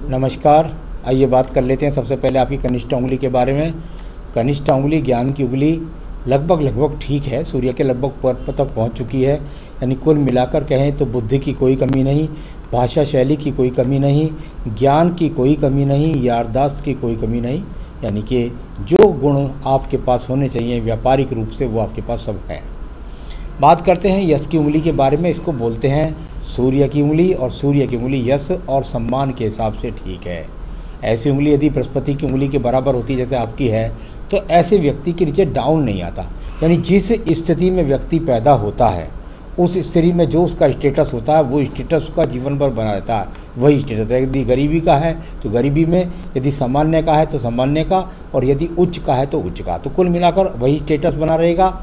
नमस्कार। आइए बात कर लेते हैं सबसे पहले आपकी कनिष्ठ उंगली के बारे में। कनिष्ठ उंगली ज्ञान की उंगली लगभग ठीक है, सूर्य के लगभग पर्वत तक पहुंच चुकी है। यानी कुल मिलाकर कहें तो बुद्धि की कोई कमी नहीं, भाषा शैली की कोई कमी नहीं, ज्ञान की कोई कमी नहीं, याददाश्त की कोई कमी नहीं। यानी कि जो गुण आपके पास होने चाहिए व्यापारिक रूप से वो आपके पास सब है। बात करते हैं यश की उंगली के बारे में। इसको बोलते हैं सूर्य की उंगली, और सूर्य की उंगली यश और सम्मान के हिसाब से ठीक है। ऐसी उंगली यदि बृहस्पति की उंगली के बराबर होती जैसे आपकी है तो ऐसे व्यक्ति के नीचे डाउन नहीं आता। यानी जिस स्थिति में व्यक्ति पैदा होता है उस स्थिति में जो उसका स्टेटस होता है वो स्टेटस उसका जीवन भर बना रहता है, वही स्टेटस है। यदि गरीबी का है तो गरीबी में, यदि सामान्य का है तो सामान्य का, और यदि उच्च का है तो उच्च का। तो कुल मिलाकर वही स्टेटस बना रहेगा।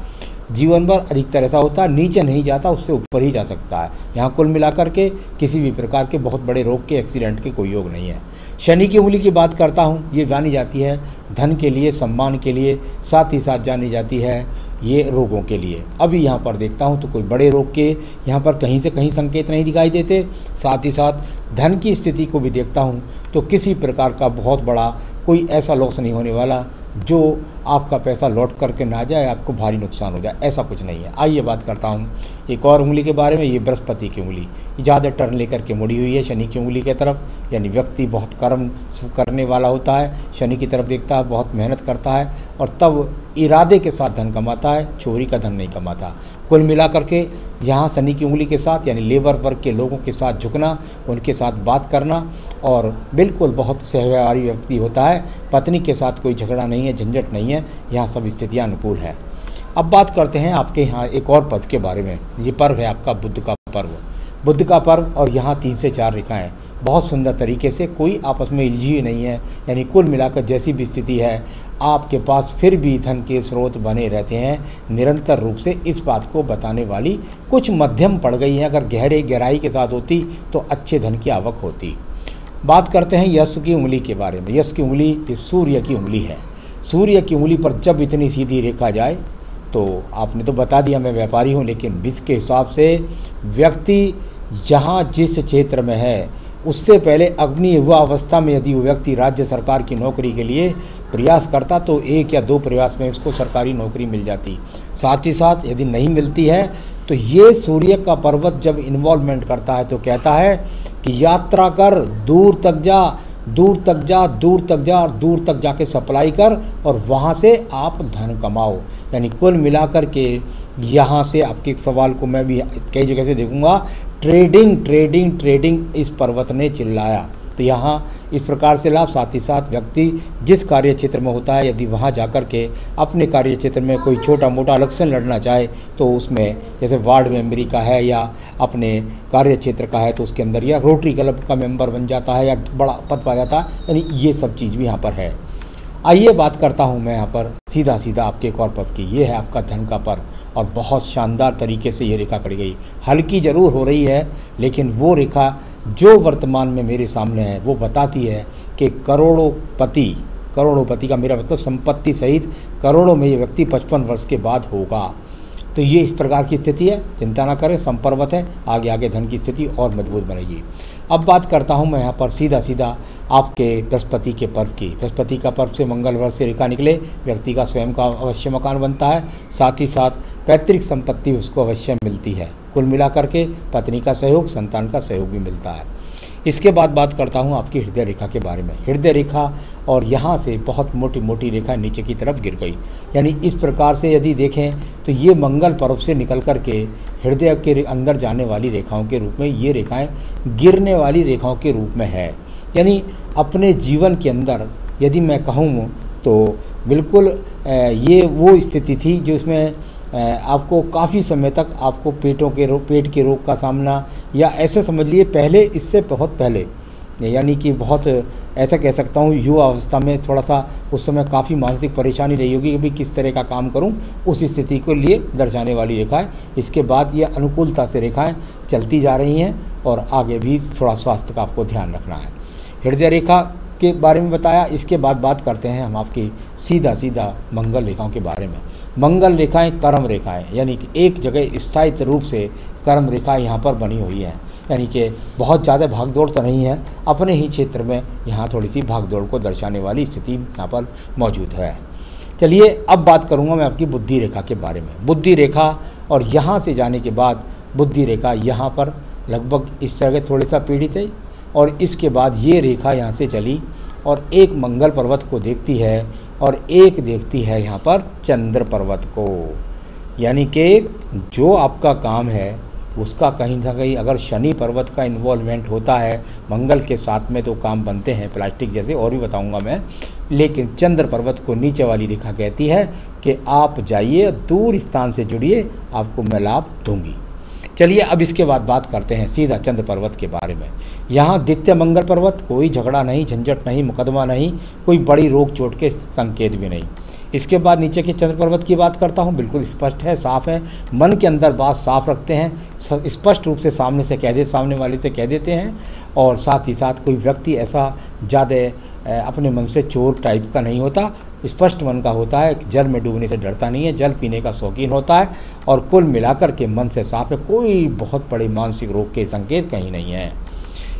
जीवन भर अधिकतर ऐसा होता है, नीचे नहीं जाता, उससे ऊपर ही जा सकता है। यहाँ कुल मिलाकर के किसी भी प्रकार के बहुत बड़े रोग के, एक्सीडेंट के कोई योग नहीं है। शनि की उंगली की बात करता हूँ। ये जानी जाती है धन के लिए, सम्मान के लिए, साथ ही साथ जानी जाती है ये रोगों के लिए। अभी यहाँ पर देखता हूँ तो कोई बड़े रोग के यहाँ पर कहीं से कहीं संकेत नहीं दिखाई देते। साथ ही साथ धन की स्थिति को भी देखता हूँ तो किसी प्रकार का बहुत बड़ा कोई ऐसा लॉस नहीं होने वाला जो आपका पैसा लौट करके ना जाए, आपको भारी नुकसान हो जाए, ऐसा कुछ नहीं है। आइए बात करता हूँ एक और उंगली के बारे में। ये बृहस्पति की उंगली ज़्यादा टर्न लेकर के मुड़ी हुई है शनि की उंगली की तरफ। यानी व्यक्ति बहुत कर्म करने वाला होता है, शनि की तरफ देखता है, बहुत मेहनत करता है और तब इरादे के साथ धन कमाता है, चोरी का धन नहीं कमाता। कुल मिला करके यहाँ शनि की उंगली के साथ यानी लेबर वर्ग के लोगों के साथ झुकना, उनके साथ बात करना, और बिल्कुल बहुत सहव्यवहारी व्यक्ति होता है। पत्नी के साथ कोई झगड़ा नहीं है, झंझट नहीं है, यहाँ सब स्थितियाँ अनुकूल है। अब बात करते हैं आपके यहाँ एक और पर्व के बारे में। ये पर्व है आपका बुध का पर्व। बुध का पर्व, और यहाँ 3 से 4 रेखाएँ बहुत सुंदर तरीके से, कोई आपस में इलझी हुई नहीं है। यानी कुल मिलाकर जैसी भी स्थिति है आपके पास फिर भी धन के स्रोत बने रहते हैं निरंतर रूप से। इस बात को बताने वाली कुछ मध्यम पड़ गई है। अगर गहराई के साथ होती तो अच्छे धन की आवक होती। बात करते हैं यश की उंगली के बारे में। यश की उंगली ये सूर्य की उंगली है। सूर्य की उंगली पर जब इतनी सीधी रेखा जाए तो आपने तो बता दिया मैं व्यापारी हूँ, लेकिन विश्व के हिसाब से व्यक्ति जहाँ जिस क्षेत्र में है उससे पहले अपनी युवा अवस्था में यदि वो व्यक्ति राज्य सरकार की नौकरी के लिए प्रयास करता तो 1 या 2 प्रयास में उसको सरकारी नौकरी मिल जाती। साथ ही साथ यदि नहीं मिलती है तो ये सूर्य का पर्वत जब इन्वॉल्वमेंट करता है तो कहता है कि यात्रा कर, दूर तक जा, दूर तक जा, दूर तक जा, और दूर तक जाके सप्लाई कर और वहाँ से आप धन कमाओ। यानी कुल मिलाकर के यहाँ से आपके एक सवाल को मैं भी कई जगह से देखूँगा, ट्रेडिंग ट्रेडिंग ट्रेडिंग इस पर्वत ने चिल्लाया। तो यहाँ इस प्रकार से लाभ। साथ ही साथ व्यक्ति जिस कार्य क्षेत्र में होता है यदि वहाँ जाकर के अपने कार्य क्षेत्र में कोई छोटा मोटा इलेक्शन लड़ना चाहे तो उसमें जैसे वार्ड मेंबरी का है या अपने कार्य क्षेत्र का है तो उसके अंदर या रोटरी क्लब का मेंबर बन जाता है या बड़ा पद पा जाता है। यानी ये सब चीज़ भी यहाँ पर है। आइए बात करता हूँ मैं यहाँ पर सीधा आपके एक और पर्व की। ये है आपका धन का पर्व, और बहुत शानदार तरीके से ये रेखा कड़ी गई। हल्की ज़रूर हो रही है लेकिन वो रेखा जो वर्तमान में मेरे सामने है वो बताती है कि करोड़ों पति का मेरा मतलब संपत्ति सहित करोड़ों में ये व्यक्ति 55 वर्ष के बाद होगा। तो ये इस प्रकार की स्थिति है, चिंता ना करें, संपर्वत है, आगे धन की स्थिति और मजबूत बनेगी। अब बात करता हूँ मैं यहाँ पर सीधा आपके बृहस्पति के पर्व की। बृहस्पति का पर्व से मंगलवार से रेखा निकले, व्यक्ति का स्वयं का अवश्य मकान बनता है, साथ ही साथ पैतृक संपत्ति उसको अवश्य मिलती है। कुल मिलाकर के पत्नी का सहयोग, संतान का सहयोग भी मिलता है। इसके बाद बात करता हूँ आपकी हृदय रेखा के बारे में। हृदय रेखा, और यहाँ से बहुत मोटी रेखा नीचे की तरफ गिर गई। यानी इस प्रकार से यदि देखें तो ये मंगल पर्व से निकल कर के हृदय के अंदर जाने वाली रेखाओं के रूप में ये रेखाएं गिरने वाली रेखाओं के रूप में है। यानी अपने जीवन के अंदर यदि मैं कहूँ तो बिल्कुल ये वो स्थिति थी जो इसमें आपको काफ़ी समय तक आपको पेट के रोग का सामना, या ऐसे समझ लिए पहले, इससे बहुत पहले, यानी कि बहुत ऐसा कह सकता हूँ युवा अवस्था में थोड़ा सा उस समय काफ़ी मानसिक परेशानी रही होगी कि भाई किस तरह का काम करूँ, उस स्थिति को लिए दर्शाने वाली रेखा है। इसके बाद ये अनुकूलता से रेखाएं चलती जा रही हैं और आगे भी थोड़ा स्वास्थ्य का आपको ध्यान रखना है। हृदय रेखा के बारे में बताया। इसके बाद बात करते हैं हम आपकी सीधा मंगल रेखाओं के बारे में। मंगल रेखाएं कर्म रेखाएं, यानी कि एक जगह स्थायित्व रूप से कर्म रेखा यहाँ पर बनी हुई है। यानी कि बहुत ज़्यादा भागदौड़ तो नहीं है, अपने ही क्षेत्र में यहाँ थोड़ी सी भागदौड़ को दर्शाने वाली स्थिति यहाँ पर मौजूद है। चलिए अब बात करूँगा मैं आपकी बुद्धि रेखा के बारे में। बुद्धि रेखा और यहाँ से जाने के बाद बुद्धि रेखा यहाँ पर लगभग इस तरह के थोड़े सा पीड़ित है, और इसके बाद ये रेखा यहाँ से चली और एक मंगल पर्वत को देखती है और एक देखती है यहाँ पर चंद्र पर्वत को। यानी कि जो आपका काम है उसका कहीं ना कहीं अगर शनि पर्वत का इन्वॉल्वमेंट होता है मंगल के साथ में तो काम बनते हैं प्लास्टिक जैसे, और भी बताऊंगा मैं। लेकिन चंद्र पर्वत को नीचे वाली रेखा कहती है कि आप जाइए दूर स्थान से जुड़िए, आपको मैं लाभ दूंगी। चलिए अब इसके बाद बात करते हैं सीधा चंद्र पर्वत के बारे में। यहाँ द्वितीय मंगल पर्वत, कोई झगड़ा नहीं, झंझट नहीं, मुकदमा नहीं, कोई बड़ी रोक चोट के संकेत भी नहीं। इसके बाद नीचे के चंद्र पर्वत की बात करता हूँ, बिल्कुल स्पष्ट है, साफ़ है, मन के अंदर बात साफ रखते हैं, स्पष्ट रूप से सामने वाले से कह देते हैं, और साथ ही साथ कोई व्यक्ति ऐसा ज़्यादा अपने मन से चोर टाइप का नहीं होता, स्पष्ट मन का होता है, जल में डूबने से डरता नहीं है, जल पीने का शौकीन होता है, और कुल मिलाकर के मन से साफ है, कोई बहुत बड़े मानसिक रोग के संकेत कहीं नहीं है।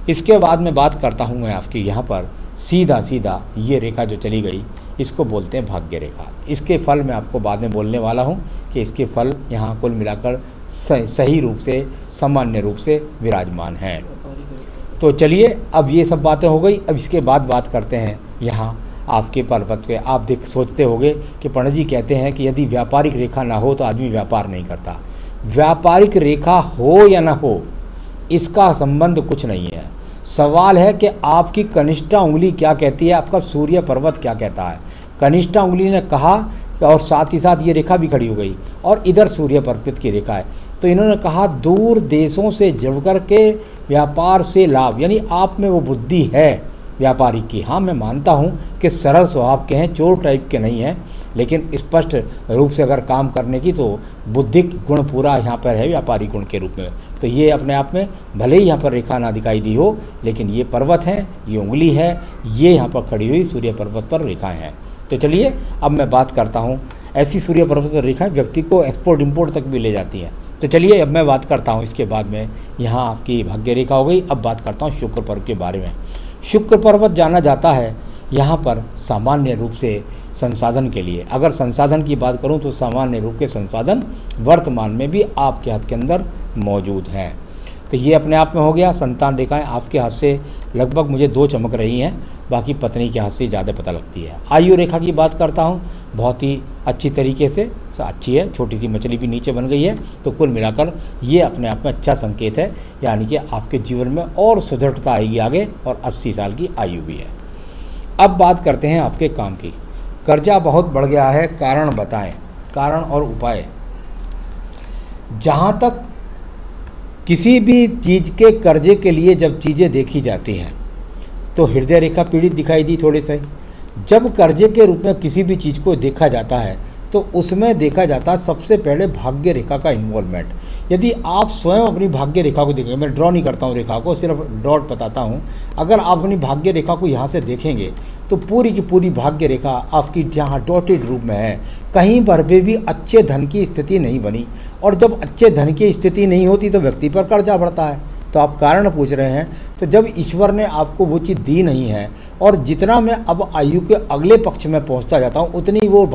इसके बाद मैं बात करता हूँ मैं आपकी यहाँ पर सीधा ये रेखा जो चली गई इसको बोलते हैं भाग्य रेखा। इसके फल मैं आपको बाद में बोलने वाला हूँ कि इसके फल यहाँ कुल मिलाकर सही रूप से सामान्य रूप से विराजमान हैं। तो चलिए अब ये सब बातें हो गई। अब इसके बाद बात करते हैं यहाँ आपके पर्वत पे। आप सोचते होंगे कि पंडित जी कहते हैं कि यदि व्यापारिक रेखा ना हो तो आदमी व्यापार नहीं करता। व्यापारिक रेखा हो या ना हो इसका संबंध कुछ नहीं है। सवाल है कि आपकी कनिष्ठा उंगली क्या कहती है, आपका सूर्य पर्वत क्या कहता है। कनिष्ठा उंगली ने कहा, और साथ ही साथ ये रेखा भी खड़ी हो गई, और इधर सूर्य पर्वत की रेखा है, तो इन्होंने कहा दूर देशों से जुड़ कर के व्यापार से लाभ, यानी आप में वो बुद्धि है व्यापारी की। हाँ, मैं मानता हूँ कि सरल स्वभाव के हैं, चोर टाइप के नहीं हैं, लेकिन स्पष्ट रूप से अगर काम करने की तो बुद्धिक गुण पूरा यहाँ पर है व्यापारी गुण के रूप में। तो ये अपने आप में भले ही यहाँ पर रेखा ना दिखाई दी हो, लेकिन ये पर्वत है, ये उंगली है, ये यहाँ पर खड़ी हुई सूर्य पर्वत पर रेखाएँ हैं। तो चलिए अब मैं बात करता हूँ, ऐसी सूर्य पर्वत पर रेखाएँ व्यक्ति को एक्सपोर्ट इम्पोर्ट तक भी ले जाती हैं। तो चलिए अब मैं बात करता हूँ इसके बाद में, यहाँ आपकी भाग्य रेखा हो गई। अब बात करता हूँ शुक्र पर्वत के बारे में। शुक्र पर्वत जाना जाता है यहाँ पर सामान्य रूप से संसाधन के लिए। अगर संसाधन की बात करूँ तो सामान्य रूप के संसाधन वर्तमान में भी आपके हाथ के अंदर मौजूद हैं। तो ये अपने आप में हो गया। संतान रेखाएं आपके हाथ से लगभग मुझे 2 चमक रही हैं, बाकी पत्नी के हाथ से ज़्यादा पता लगती है। आयु रेखा की बात करता हूँ, बहुत ही अच्छी तरीके से अच्छी है, छोटी सी मछली भी नीचे बन गई है। तो कुल मिलाकर ये अपने आप में अच्छा संकेत है, यानी कि आपके जीवन में और सुदृढ़ता आएगी आगे, और 80 साल की आयु भी है। अब बात करते हैं आपके काम की। कर्जा बहुत बढ़ गया है, कारण बताएं, कारण और उपाय। जहाँ तक किसी भी चीज़ के कर्जे के लिए जब चीज़ें देखी जाती हैं तो हृदय रेखा पीड़ित दिखाई दी थोड़े से। जब कर्जे के रूप में किसी भी चीज़ को देखा जाता है तो उसमें देखा जाता है सबसे पहले भाग्य रेखा का इन्वॉल्वमेंट। यदि आप स्वयं अपनी भाग्य रेखा को देखेंगे, मैं ड्रॉ नहीं करता हूँ रेखा को, सिर्फ डॉट बताता हूँ। अगर आप अपनी भाग्य रेखा को यहाँ से देखेंगे तो पूरी की पूरी भाग्य रेखा आपकी यहाँ डॉटेड रूप में है। कहीं पर भी अच्छे धन की स्थिति नहीं बनी, और जब अच्छे धन की स्थिति नहीं होती तो व्यक्ति पर कर्जा बढ़ता है। तो आप कारण पूछ रहे हैं, तो जब ईश्वर ने आपको वो चीज़ दी नहीं है, और जितना मैं अब आयु के अगले पक्ष में पहुंचता जाता हूं उतनी वो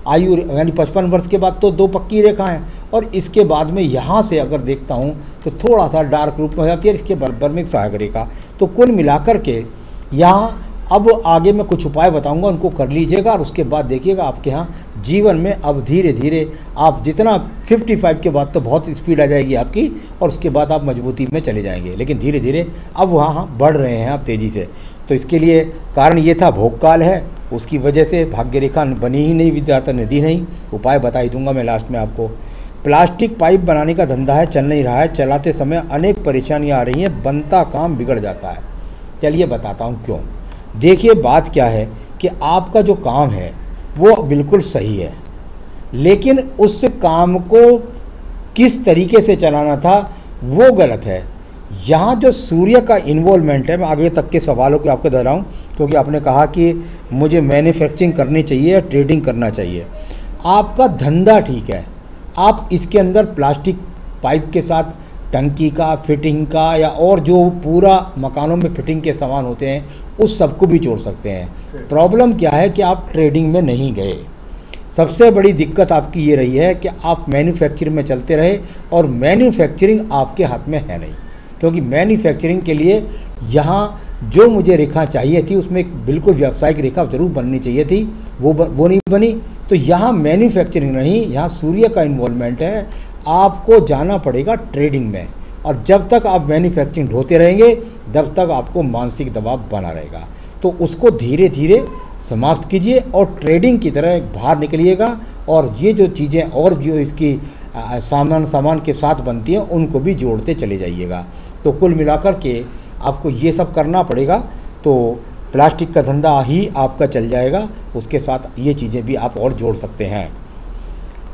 आयु यानी 55 वर्ष के बाद तो 2 पक्की रेखा हैं, और इसके बाद में यहाँ से अगर देखता हूं तो थोड़ा सा डार्क रूप में हो जाती है, इसके बराबर में एक सहायक रेखा। तो कुल मिलाकर के यहाँ अब आगे मैं कुछ उपाय बताऊंगा, उनको कर लीजिएगा, और उसके बाद देखिएगा आपके यहाँ जीवन में अब धीरे धीरे आप जितना 55 के बाद तो बहुत स्पीड आ जाएगी आपकी, और उसके बाद आप मजबूती में चले जाएंगे, लेकिन धीरे धीरे अब वहाँ बढ़ रहे हैं आप तेज़ी से। तो इसके लिए कारण ये था भोग काल है, उसकी वजह से भाग्य रेखा बनी ही नहीं, विद्याता निधि नहीं। उपाय बता ही दूंगा मैं लास्ट में आपको। प्लास्टिक पाइप बनाने का धंधा है, चल नहीं रहा है, चलाते समय अनेक परेशानियाँ आ रही हैं, बनता काम बिगड़ जाता है। चलिए बताता हूँ क्यों। देखिए बात क्या है कि आपका जो काम है वो बिल्कुल सही है, लेकिन उस काम को किस तरीके से चलाना था वो गलत है। यहाँ जो सूर्य का इन्वॉल्वमेंट है, मैं आगे तक के सवालों को आपको दोहराऊँ, क्योंकि आपने कहा कि मुझे मैन्युफैक्चरिंग करनी चाहिए या ट्रेडिंग करना चाहिए। आपका धंधा ठीक है, आप इसके अंदर प्लास्टिक पाइप के साथ टंकी का, फिटिंग का, या और जो पूरा मकानों में फिटिंग के सामान होते हैं उस सब को भी जोड़ सकते हैं। प्रॉब्लम क्या है कि आप ट्रेडिंग में नहीं गए। सबसे बड़ी दिक्कत आपकी ये रही है कि आप मैन्युफैक्चरिंग में चलते रहे और मैन्युफैक्चरिंग आपके हाथ में है नहीं, क्योंकि मैन्युफैक्चरिंग के लिए यहाँ जो मुझे रेखा चाहिए थी उसमें एक बिल्कुल व्यावसायिक रेखा जरूर बननी चाहिए थी, वो नहीं बनी। तो यहाँ मैन्युफैक्चरिंग नहीं, यहाँ सूर्य का इन्वॉल्वमेंट है। आपको जाना पड़ेगा ट्रेडिंग में, और जब तक आप मैन्युफैक्चरिंग ढोते रहेंगे तब तक आपको मानसिक दबाव बना रहेगा। तो उसको धीरे धीरे समाप्त कीजिए और ट्रेडिंग की तरह बाहर निकलिएगा, और ये जो चीज़ें और जो इसकी सामान के साथ बनती हैं उनको भी जोड़ते चले जाइएगा। तो कुल मिलाकर के आपको ये सब करना पड़ेगा, तो प्लास्टिक का धंधा ही आपका चल जाएगा, उसके साथ ये चीज़ें भी आप और जोड़ सकते हैं।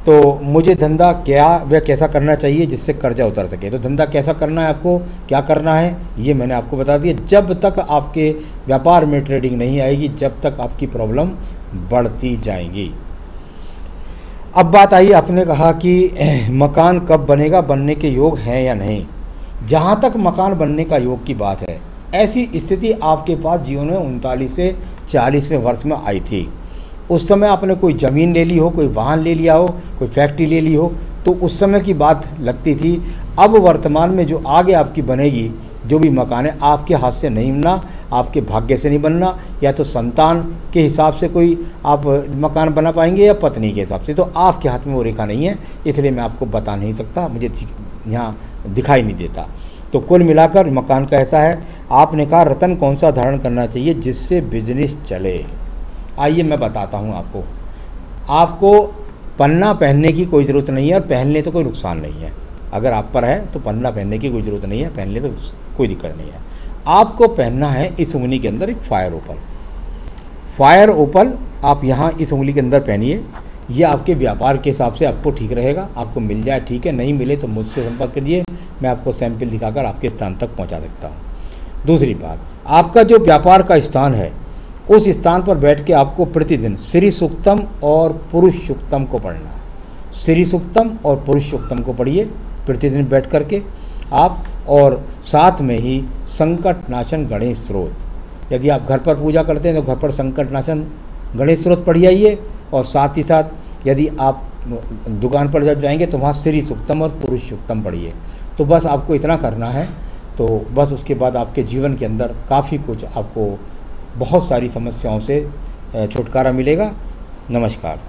तो मुझे धंधा क्या व कैसा करना चाहिए जिससे कर्जा उतर सके। तो धंधा कैसा करना है, आपको क्या करना है, ये मैंने आपको बता दिया। जब तक आपके व्यापार में ट्रेडिंग नहीं आएगी, जब तक आपकी प्रॉब्लम बढ़ती जाएंगी। अब बात आई, आपने कहा कि मकान कब बनेगा, बनने के योग हैं या नहीं। जहाँ तक मकान बनने का योग की बात है, ऐसी स्थिति आपके पास जीवन में 39 से 40वें वर्ष में आई थी। उस समय आपने कोई ज़मीन ले ली हो, कोई वाहन ले लिया हो, कोई फैक्ट्री ले ली हो, तो उस समय की बात लगती थी। अब वर्तमान में जो आगे आपकी बनेगी, जो भी मकान है, आपके हाथ से नहीं बनना, आपके भाग्य से नहीं बनना, या तो संतान के हिसाब से कोई आप मकान बना पाएंगे या पत्नी के हिसाब से। तो आपके हाथ में वो रेखा नहीं है, इसलिए मैं आपको बता नहीं सकता, मुझे यहाँ दिखाई नहीं देता। तो कुल मिलाकर मकान का ऐसा है। आपने कहा रतन कौन सा धारण करना चाहिए जिससे बिजनेस चले। आइए मैं बताता हूँ आपको। आपको पन्ना पहनने की कोई ज़रूरत नहीं है, और पहनने तो कोई नुकसान नहीं है। अगर आप पर है तो पन्ना पहनने की कोई ज़रूरत नहीं है, पहनने तो कोई दिक्कत नहीं है। आपको पहनना है इस उंगली के अंदर एक फायर ओपल। फायर ओपल आप यहाँ इस उंगली के अंदर पहनिए। ये आपके व्यापार के हिसाब से आपको ठीक रहेगा। आपको मिल जाए ठीक है, नहीं मिले तो मुझसे संपर्क करिए, मैं आपको सैंपल दिखाकर आपके स्थान तक पहुँचा सकता हूँ। दूसरी बात, आपका जो व्यापार का स्थान है उस स्थान पर बैठ के आपको प्रतिदिन श्री सूक्तम और पुरुष सूक्तम को पढ़ना है। श्री सूक्तम और पुरुष सूक्तम को पढ़िए प्रतिदिन बैठ करके आप, और साथ में ही संकट नाशन गणेश स्रोत। यदि आप घर पर पूजा करते हैं तो घर पर संकट नाशन गणेश स्रोत पढ़ आइए, और साथ ही साथ यदि आप दुकान पर जब जाएंगे तो वहाँ श्री सूक्तम और पुरुष सूक्तम पढ़िए। तो बस आपको इतना करना है, तो बस उसके बाद आपके जीवन के अंदर काफ़ी कुछ, आपको बहुत सारी समस्याओं से छुटकारा मिलेगा। नमस्कार।